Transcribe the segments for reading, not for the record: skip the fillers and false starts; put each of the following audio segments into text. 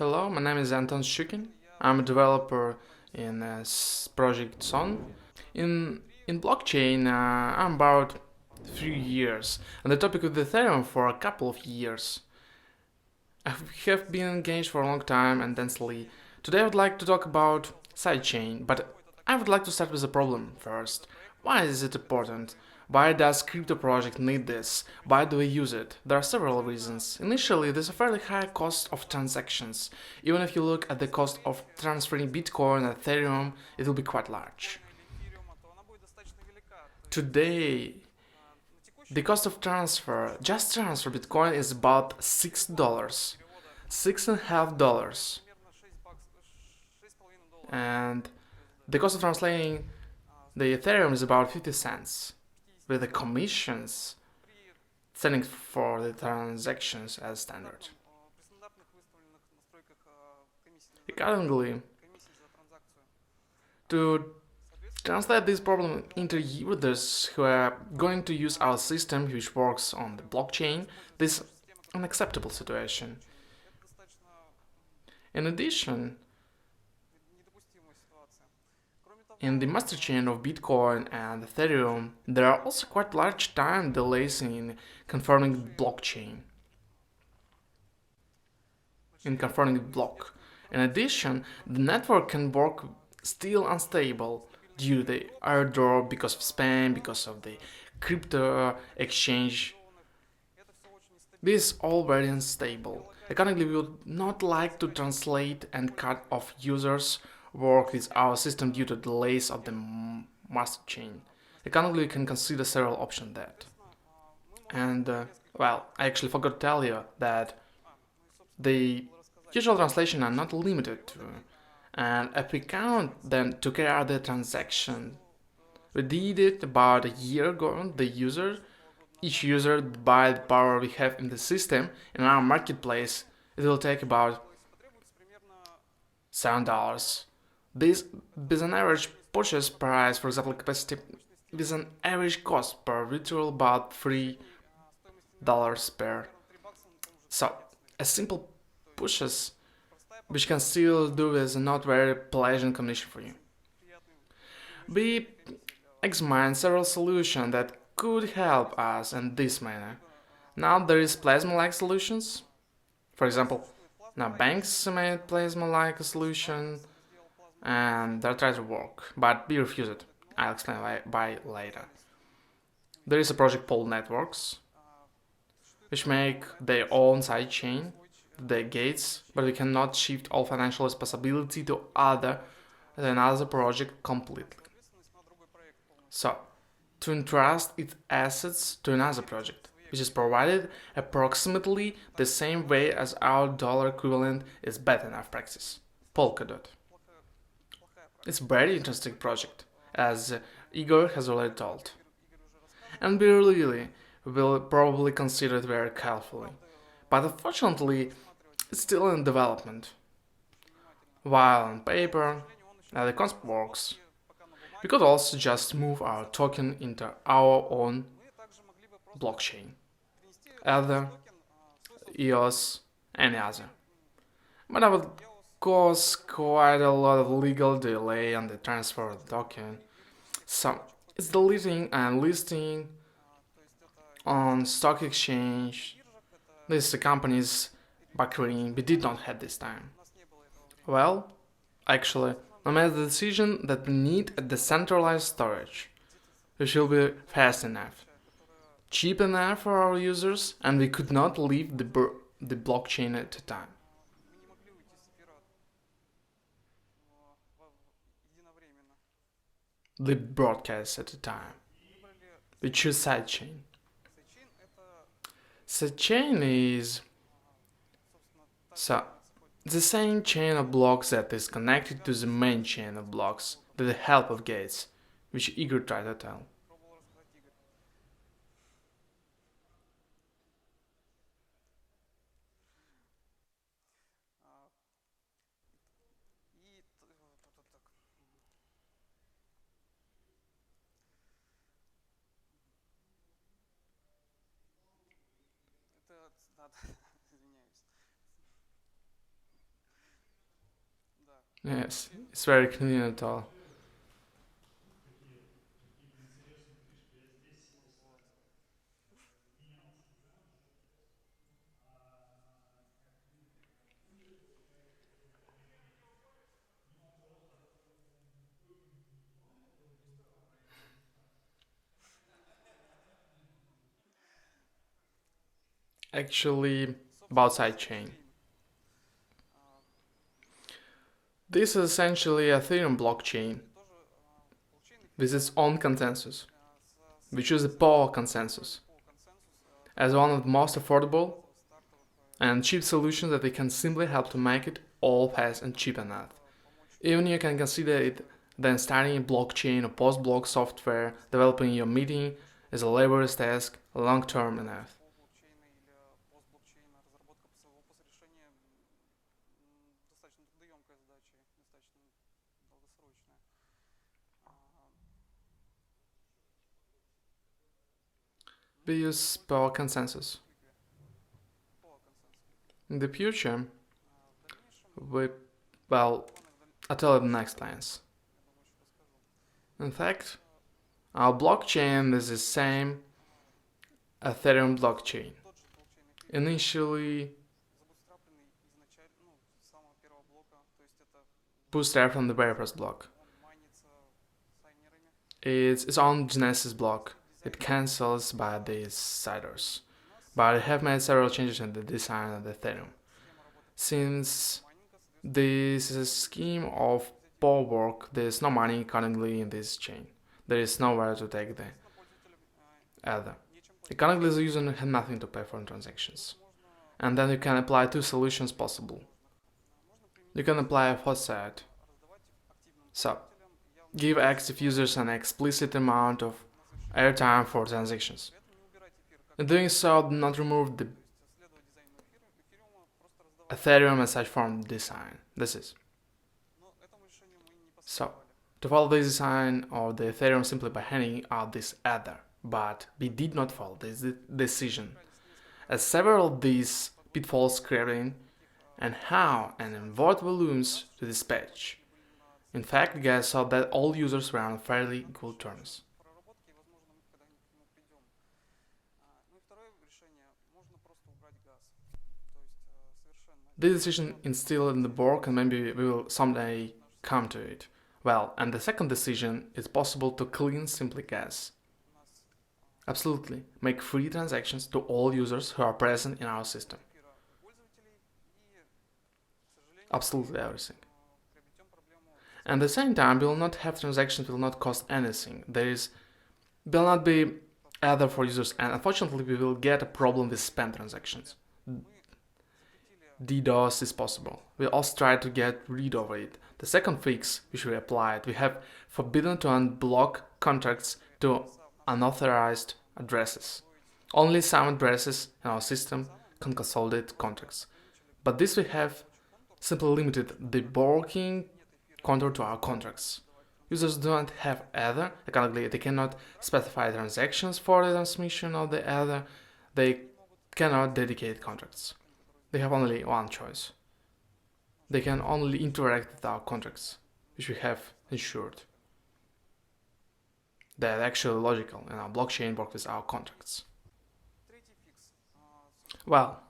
Hello, my name is Anton Shchukin. I'm a developer in project Son. In blockchain, I'm about 3 years, and the topic of Ethereum for a couple of years. I have been engaged for a long time and densely. Today I would like to talk about sidechain, but I would like to start with a problem first. Why is it important? Why does crypto project need this? Why do we use it? There are several reasons. Initially, there's a fairly high cost of transactions. Even if you look at the cost of transferring Bitcoin and Ethereum, it will be quite large. Today, the cost of just transfer Bitcoin is about $6, $6.50, and the cost of translating the Ethereum is about 50 cents, with the commissions selling for the transactions as standard. Accordingly, to translate this problem into users who are going to use our system, which works on the blockchain, this is an unacceptable situation. In addition, in the master chain of Bitcoin and Ethereum, there are also quite large time delays in confirming the blockchain, in confirming the block. In addition, the network can work still unstable due to the airdrop, because of spam, because of the crypto exchange. This is all very unstable. Accordingly, we would not like to translate and cut off users' work with our system due to delays of the master chain. Accordingly, we can consider several options that. And well, I actually forgot to tell you that the usual translation are not limited to, and if we count them to carry out the transaction, we did it about a year ago. Each user by the power we have in the system in our marketplace, it will take about $7. This is an average purchase price, for example, capacity with an average cost per virtual about $3 per. So a simple purchase which can still do with a not very pleasant condition for you. We examined several solutions that could help us in this manner. Now there is plasma-like solutions. For example, now banks made plasma-like a solution and they try to work, but we refuse it. I'll explain why later. There is a project called Networks, which make their own sidechain, the gates, but we cannot shift all financial responsibility to another project completely. So, to entrust its assets to another project, which is provided approximately the same way as our dollar equivalent is bad enough practice, Polkadot. It's a very interesting project, as Igor has already told. And we really will probably consider it very carefully. But unfortunately, it's still in development. While on paper, the concept works, we could also just move our token into our own blockchain, either EOS, any other. But that would cause quite a lot of legal delay on the transfer of the token. So it's deleting and listing on stock exchange. These companies back when we did not have this time. Well, actually, I made the decision that we need a decentralized storage, which will be fast enough, cheap enough for our users, and we could not leave the blockchain at a time. The broadcast at a time. We choose sidechain. Sidechain is so the same chain of blocks that is connected to the main chain of blocks with the help of gates, which Igor tried to tell. Yes, it's very convenient. All. Actually, about sidechain. This is essentially a Ethereum blockchain with its own consensus. We choose the Power consensus as one of the most affordable and cheap solutions that we can simply help to make it all fast and cheap enough. Even you can consider it then starting a blockchain or post-block software, developing your meeting is a laborious task, long-term enough. We use Power consensus. In the future, we, well, I'll tell you the next plans. In fact, our blockchain is the same Ethereum blockchain. Initially bootstrapped from the very first block. It's its own Genesis block. It cancels by these siders. But I have made several changes in the design of the Ethereum. Since this is a scheme of power work, there is no money currently in this chain. There is nowhere to take the other. Currently the user has nothing to pay for transactions. And then you can apply two solutions possible. You can apply a faucet. So, give active users an explicit amount of airtime for transactions. In doing so, do not remove the Ethereum as such from design. This is. So, to follow this design of the Ethereum simply by handing out this adder, but we did not follow this decision, as several of these pitfalls creating and how and in what volumes to dispatch. In fact, guys saw that all users were on fairly equal terms. This decision instilled in the board and maybe we will someday come to it. Well, and the second decision is possible to clean simply gas. Absolutely, make free transactions to all users who are present in our system. Absolutely everything. And at the same time, we will not have transactions will not cost anything. Will not be either for users, and unfortunately, we will get a problem with spam transactions. DDoS is possible. We also try to get rid of it. The second fix which we applied, we have forbidden to unblock contracts to unauthorized addresses. Only some addresses in our system can consolidate contracts. But this we have simply limited the blocking contour to our contracts. Users do not have either. Currently, they cannot specify transactions for the transmission of the other. They cannot dedicate contracts. They have only one choice. They can only interact with our contracts, which we have ensured. They are actually logical, and our blockchain works with our contracts. Well,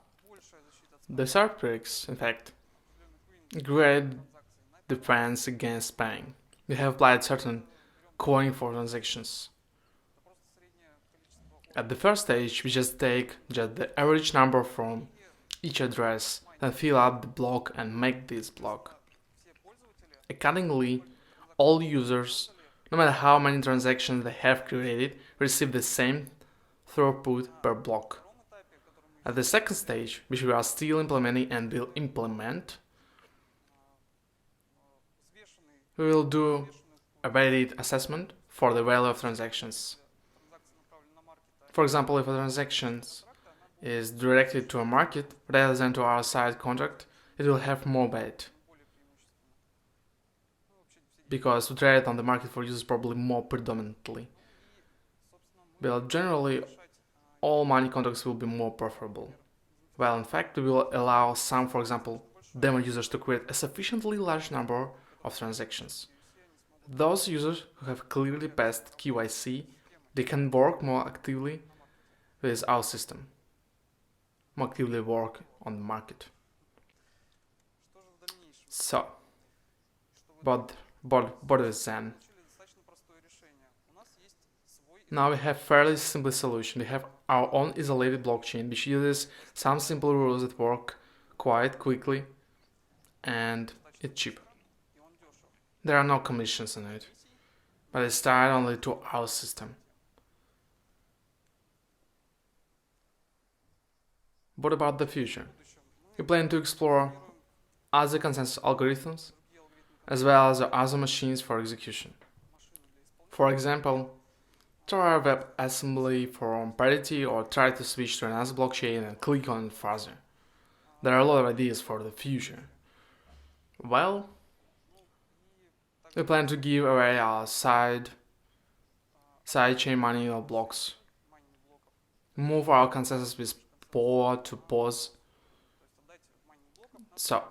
the third fix, in fact, great defense against spamming. We have applied certain coin for transactions. At the first stage, we just take the average number from each address, then fill up the block and make this block. Accordingly, all users, no matter how many transactions they have created, receive the same throughput per block. At the second stage, which we are still implementing and will implement, we will do a weighted assessment for the value of transactions. For example, if a transaction is directed to a market rather than to our side contract, it will have more weight. Because we trade on the market for users probably more predominantly. But generally, all money contracts will be more preferable. Well, in fact, we will allow some, for example, demo users to create a sufficiently large number of transactions. Those users who have clearly passed KYC, they can work more actively with our system, more actively work on the market. So, what is then? Now we have fairly simple solution. We have our own isolated blockchain which uses some simple rules that work quite quickly and it's cheap. There are no commissions in it, but it's tied only to our system. What about the future? We plan to explore other consensus algorithms as well as other machines for execution. For example, try WebAssembly for parity or try to switch to another blockchain and click on it further. There are a lot of ideas for the future. Well, we plan to give away our sidechain mining of blocks, move our consensus with POA to POS. So,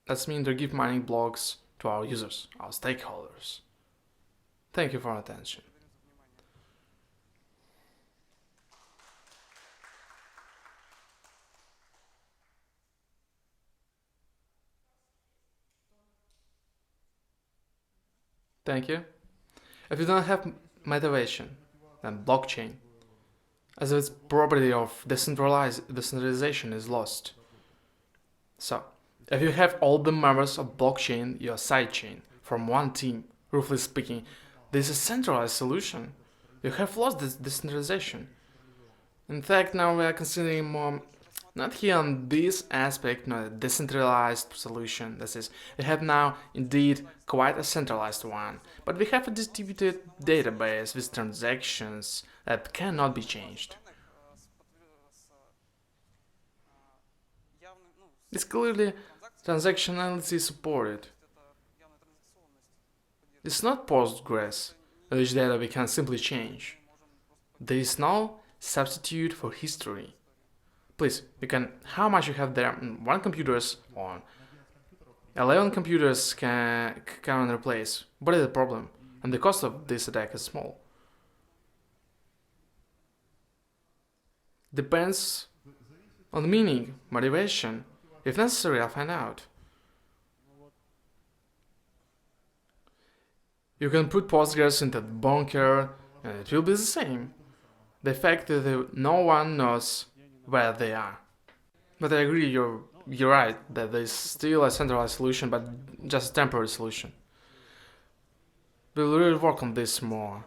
that's mean to give mining blocks to our users, our stakeholders. Thank you for your attention. Thank you. If you don't have motivation, then blockchain, as its property of decentralization, is lost. So, if you have all the members of blockchain, your sidechain, from one team, roughly speaking, this is a centralized solution. You have lost this decentralization. In fact, now we are considering more, not here on this aspect, not a decentralized solution. That is, we have now indeed quite a centralized one, but we have a distributed database with transactions that cannot be changed. It's clearly transactionality supported. It's not Postgres, which data we can simply change. There is no substitute for history. Please, you can, how much you have there, one computers or 11 computers can replace. What is the problem? And the cost of this attack is small. Depends on meaning, motivation. If necessary, I'll find out. You can put Postgres into the bunker and it will be the same. The fact that no one knows where they are. But I agree, you're right, that there's still a centralized solution, but just a temporary solution. We'll really work on this more.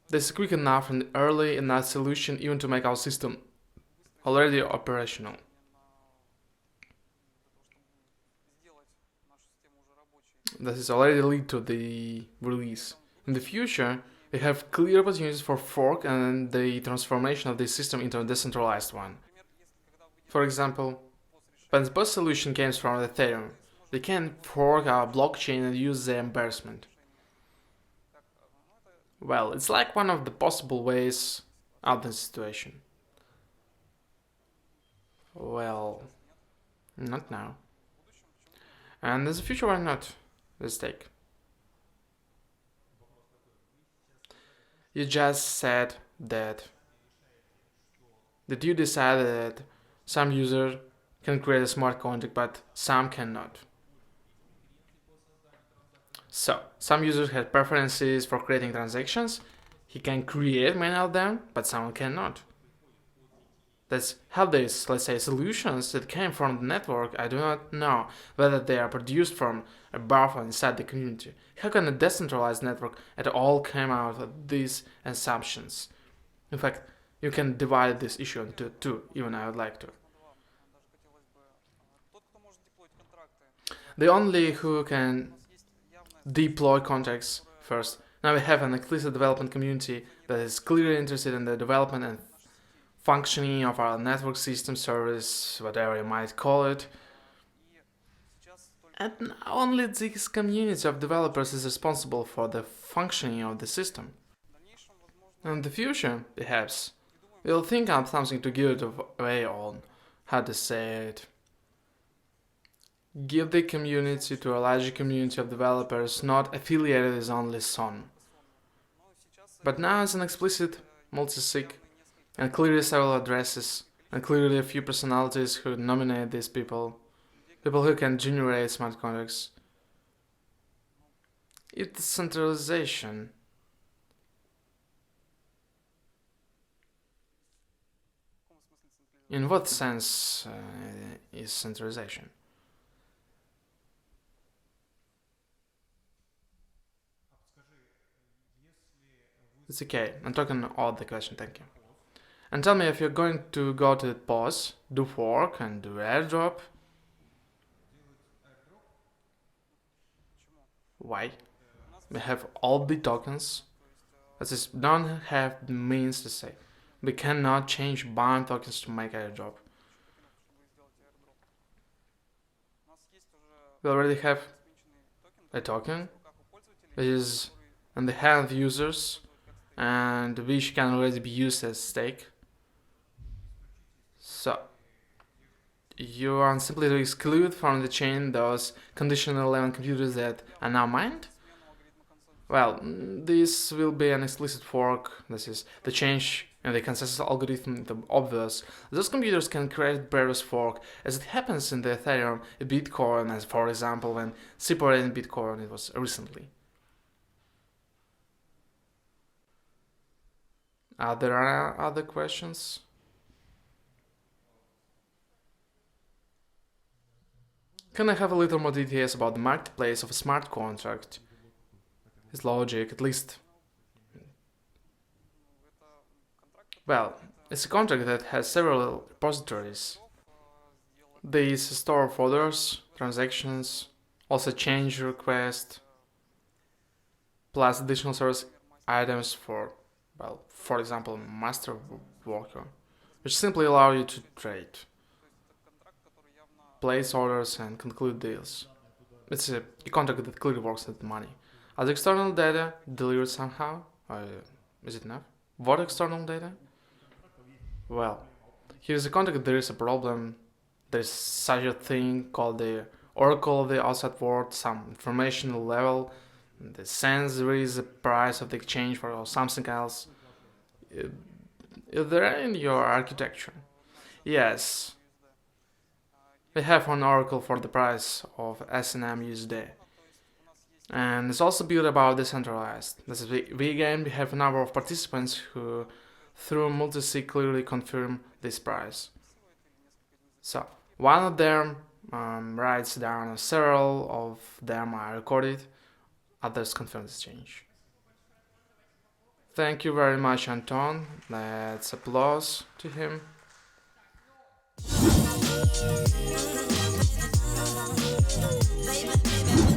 This is quick enough and early enough solution even to make our system already operational. This is already lead to the release. In the future, we have clear opportunities for fork and the transformation of this system into a decentralized one. For example, when the post solution comes from Ethereum, we can fork our blockchain and use the embarrassment. Well, it's like one of the possible ways out of the situation. Well, not now. And in the future, why not? Let's take. You just said that you decided that some user can create a smart contract, but some cannot. So, some users have preferences for creating transactions. He can create many of them, but some cannot. Let's have these, let's say, solutions that came from the network. I do not know whether they are produced from a buffer inside the community. How can a decentralized network at all come out of these assumptions? In fact, you can divide this issue into two, even I would like to. The only who can deploy contracts first. Now we have an explicit development community that is clearly interested in the development and functioning of our network system service, whatever you might call it. And only this community of developers is responsible for the functioning of the system. In the future, perhaps, we'll think up something to give it away on, how to say it, give the community to a larger community of developers not affiliated with only Son. But now it's an explicit multi-sig and clearly several addresses and clearly a few personalities who nominate these people who can generate smart contracts. It's centralization. In what sense is centralization? It's okay, I'm talking all the question, thank you. And tell me if you're going to go to the pause, do fork and do airdrop. Why? We have all the tokens. That is, don't have the means to say. We cannot change bind tokens to make airdrop. We already have a token which is in the hand of users and which can already be used as stake. So you want simply to exclude from the chain those conditional 11 computers that are now mined? Well, this will be an explicit fork. This is the change in the consensus algorithm, the obvious. Those computers can create various fork, as it happens in the Ethereum, Bitcoin, as for example when separating Bitcoin it was recently. Are there other questions? Can I have a little more details about the marketplace of a smart contract? His logic, at least. Well, it's a contract that has several repositories. There is a store of orders, transactions, also change request, plus additional service items for, well, for example, master worker, which simply allow you to trade, place orders, and conclude deals. It's a contract that clearly works with money. Are the external data delivered somehow? Or is it enough? What external data? Well, here's a contract. There is a problem. There's such a thing called the oracle of the outside world, some informational level. In the sense there is a price of the exchange for or something else. Is there in your architecture? Yes. We have one oracle for the price of S&M USD. And it's also built about decentralized. This is we again we have a number of participants who through multi-sig clearly confirm this price. So one of them writes down, several of them are recorded, others confirm this change. Thank you very much, Anton. Let's applause to him. Baby, baby.